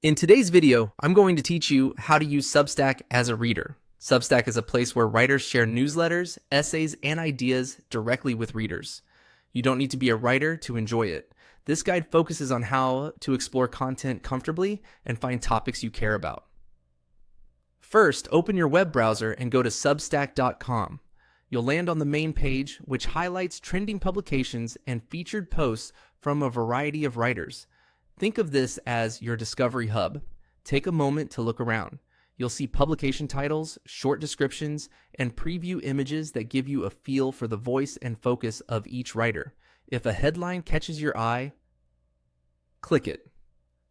In today's video, I'm going to teach you how to use Substack as a reader. Substack is a place where writers share newsletters, essays, and ideas directly with readers. You don't need to be a writer to enjoy it. This guide focuses on how to explore content comfortably and find topics you care about. First, open your web browser and go to substack.com. You'll land on the main page, which highlights trending publications and featured posts from a variety of writers. Think of this as your discovery hub. Take a moment to look around. You'll see publication titles, short descriptions, and preview images that give you a feel for the voice and focus of each writer. If a headline catches your eye, click it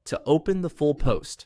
to open the full post.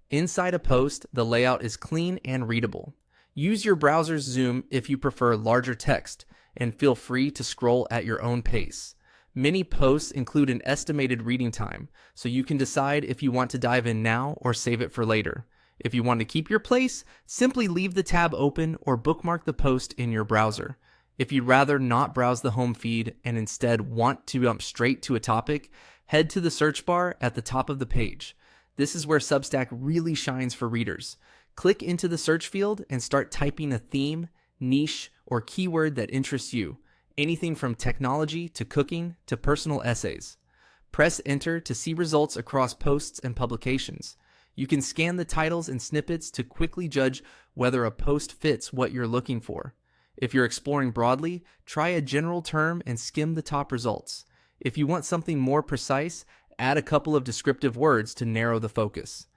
Inside a post, the layout is clean and readable. Use your browser's zoom if you prefer larger text, and feel free to scroll at your own pace. Many posts include an estimated reading time, so you can decide if you want to dive in now or save it for later. If you want to keep your place, simply leave the tab open or bookmark the post in your browser. If you'd rather not browse the home feed and instead want to jump straight to a topic, head to the search bar at the top of the page. This is where Substack really shines for readers. Click into the search field and start typing a theme, niche, or keyword that interests you. Anything from technology to cooking to personal essays. Press enter to see results across posts and publications. You can scan the titles and snippets to quickly judge whether a post fits what you're looking for. If you're exploring broadly, try a general term and skim the top results. If you want something more precise, add a couple of descriptive words to narrow the focus.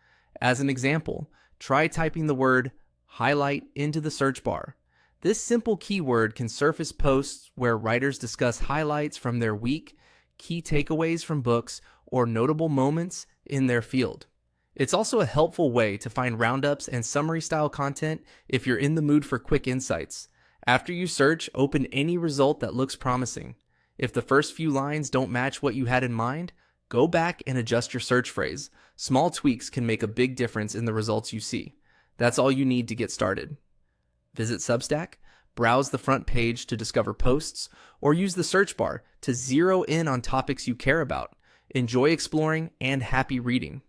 As an example, try typing the word highlight into the search bar. This simple keyword can surface posts where writers discuss highlights from their week, key takeaways from books, or notable moments in their field. It's also a helpful way to find roundups and summary style content if you're in the mood for quick insights. After you search, open any result that looks promising. If the first few lines don't match what you had in mind, go back and adjust your search phrase. Small tweaks can make a big difference in the results you see. That's all you need to get started. Visit Substack, browse the front page to discover posts, or use the search bar to zero in on topics you care about. Enjoy exploring and happy reading.